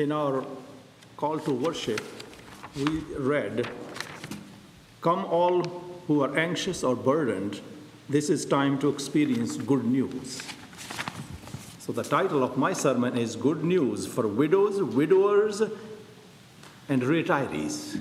In our call to worship, we read, "Come all who are anxious or burdened, this is time to experience good news." So the title of my sermon is Good News for Widows, Widowers, and Retirees.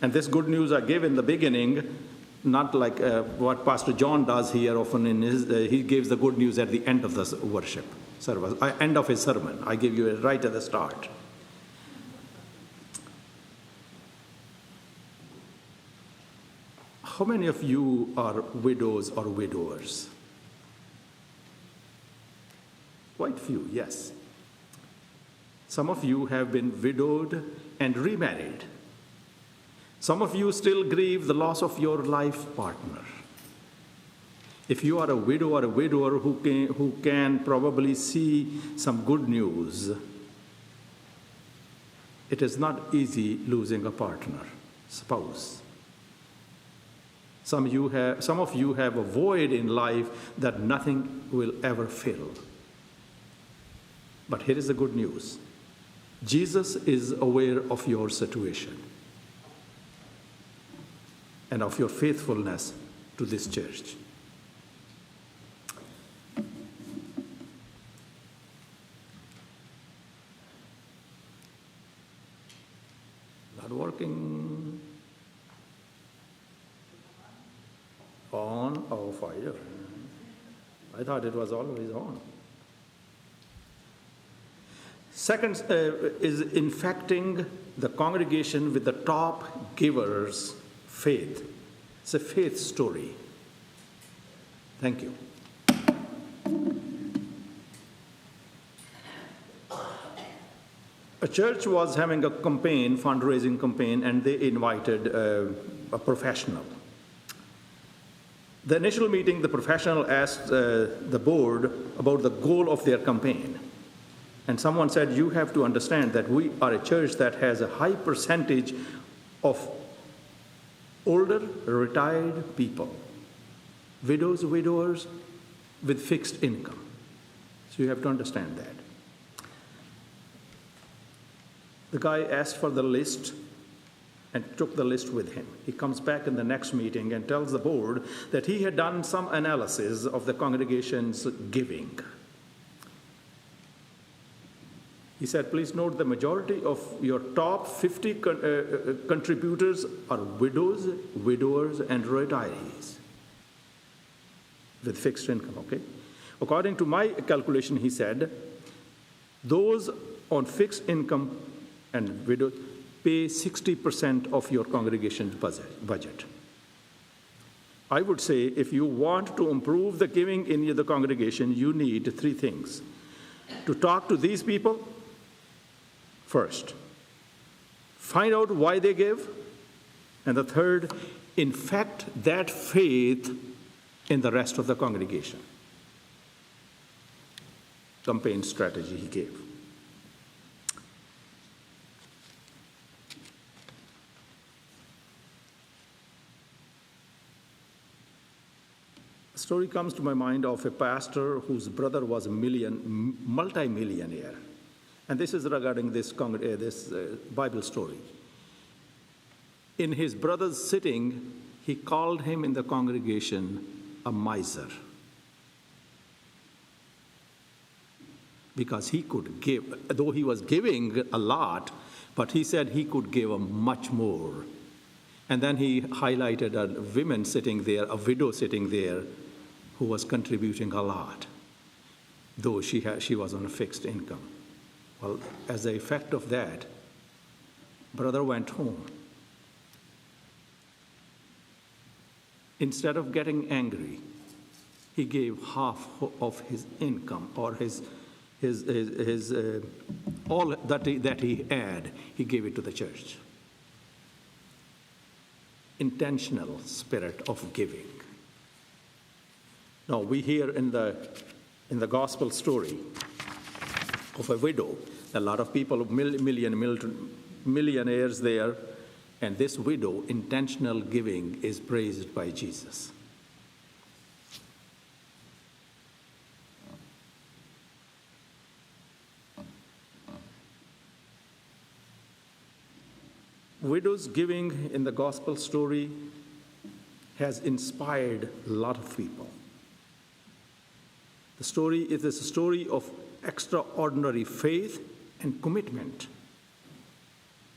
And this good news I gave in the beginning, not like what Pastor John does here often in his, he gives the good news at the end of the worship service, end of his sermon. I give you it right at the start. How many of you are widows or widowers? Quite few, yes. Some of you have been widowed and remarried. Some of you still grieve the loss of your life partner. If you are a widow or a widower who can probably see some good news, it is not easy losing a partner, spouse. Some of you have a void in life that nothing will ever fill. But here is the good news. Jesus is aware of your situation and of your faithfulness to this church. Not working. On, oh, fire. I thought it was always on. Second is infecting the congregation with the top givers' faith. It's a faith story. Thank you. A church was having a campaign, fundraising campaign, and they invited a professional. The initial meeting, the professional asked the board about the goal of their campaign. And someone said, you have to understand that we are a church that has a high percentage of older, retired people, widows, widowers with fixed income. So you have to understand that. The guy asked for the list and took the list with him. He comes back in the next meeting and tells the board that he had done some analysis of the congregation's giving. He said, please note the majority of your top 50 contributors are widows, widowers, and retirees with fixed income, okay? According to my calculation, he said, those on fixed income and widows pay 60% of your congregation's budget. I would say if you want to improve the giving in the congregation, you need three things. To talk to these people, first. Find out why they give. And the third, infect that faith in the rest of the congregation. Campaign strategy he gave. Story comes to my mind of a pastor whose brother was a multi-millionaire. And this is regarding this Bible story. In his brother's sitting, he called him in the congregation a miser. Because he could give, though he was giving a lot, but he said he could give much more. And then he highlighted a woman sitting there, a widow sitting there, who was contributing a lot, though she was on a fixed income. Well, as the effect of that, brother went home. Instead of getting angry, he gave half of his income or his all that he had, he gave it to the church. Intentional spirit of giving. Now, we hear in the gospel story of a widow, a lot of people, millionaires there, and this widow, intentional giving, is praised by Jesus. Widow's giving in the gospel story has inspired a lot of people. The story is a story of extraordinary faith and commitment.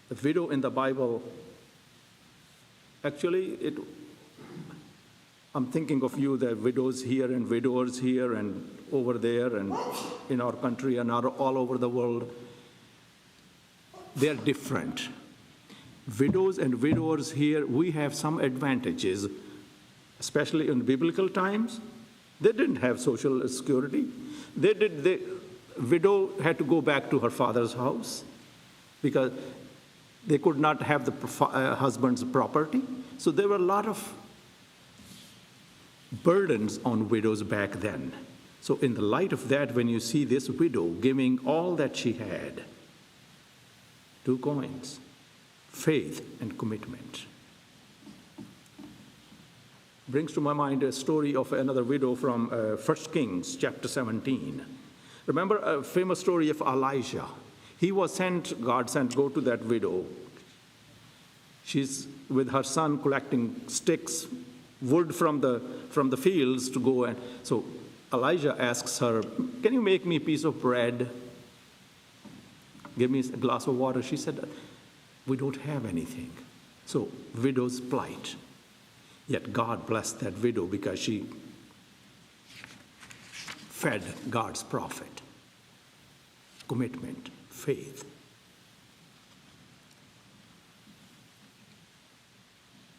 The widow in the Bible, actually, I'm thinking of you, the widows here and widowers here and over there and in our country and all over the world. They're different. Widows and widowers here, we have some advantages, especially in biblical times. They didn't have social security. The widow had to go back to her father's house because they could not have the husband's property. So there were a lot of burdens on widows back then. So in the light of that, when you see this widow giving all that she had, 2 coins, faith and commitment. Brings to my mind a story of another widow from 1 Kings chapter 17. Remember a famous story of Elijah. He was sent, God sent, go to that widow. She's with her son collecting sticks, wood from the fields to go. And so Elijah asks her, can you make me a piece of bread? Give me a glass of water. She said, we don't have anything. So widow's plight. Yet God blessed that widow because she fed God's prophet. Commitment, faith.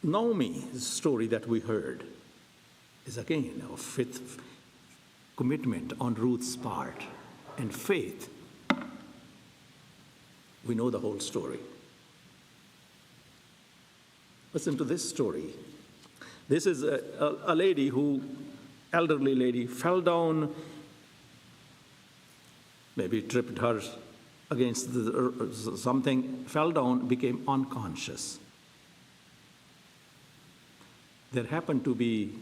Naomi's story that we heard is again of faith, commitment on Ruth's part, and faith. We know the whole story. Listen to this story. This is a lady elderly lady, fell down, maybe tripped her against something, fell down, became unconscious. There happened to be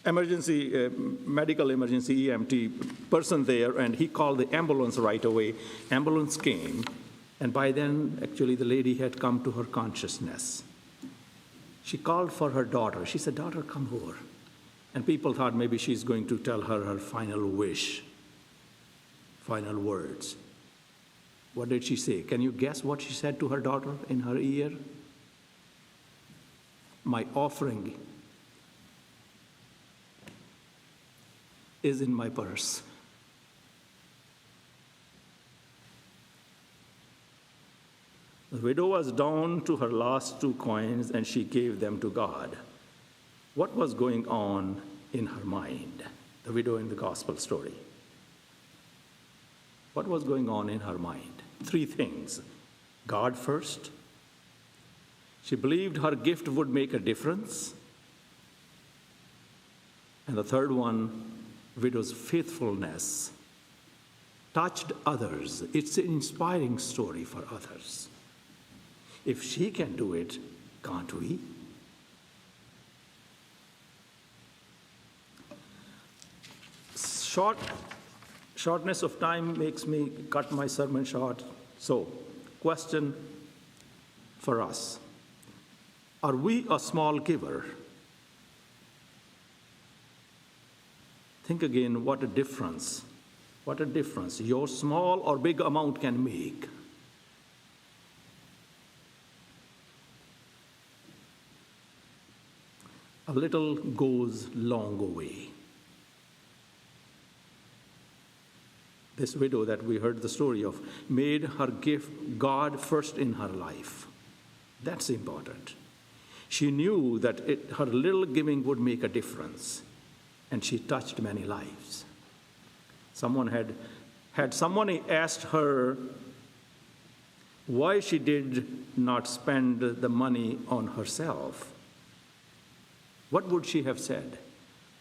medical emergency EMT person there, and he called the ambulance right away. Ambulance came, and by then, actually, the lady had come to her consciousness. She called for her daughter. She said, daughter, come over. And people thought maybe she's going to tell her her final wish, final words. What did she say? Can you guess what she said to her daughter in her ear? My offering is in my purse. The widow was down to her last 2 coins, and she gave them to God. What was going on in her mind? The widow in the gospel story. What was going on in her mind? 3 things. God first. She believed her gift would make a difference. And the third one, widow's faithfulness touched others. It's an inspiring story for others. If she can do it, can't we? Shortness of time makes me cut my sermon short. So, question for us. Are we a small giver? Think again, what a difference your small or big amount can make. A little goes long way. This widow that we heard the story of made her gift God first in her life. That's important. She knew that her little giving would make a difference, and she touched many lives. Someone asked her why she did not spend the money on herself. What would she have said?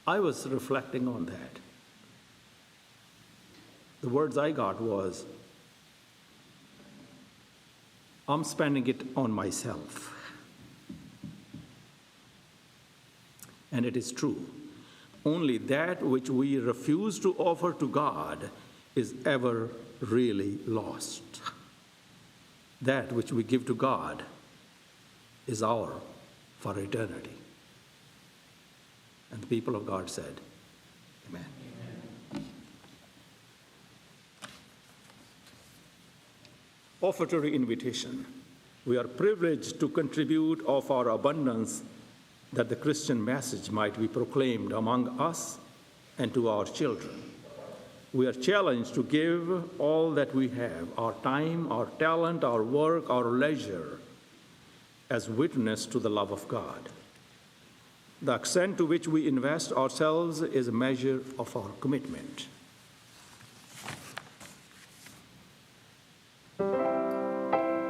I was reflecting on that. The words I got was, I'm spending it on myself. And it is true. Only that which we refuse to offer to God is ever really lost. that which we give to God is our for eternity. And the people of God said, Amen. Offertory invitation. We are privileged to contribute of our abundance that the Christian message might be proclaimed among us and to our children. We are challenged to give all that we have, our time, our talent, our work, our leisure, as witness to the love of God. The extent to which we invest ourselves is a measure of our commitment.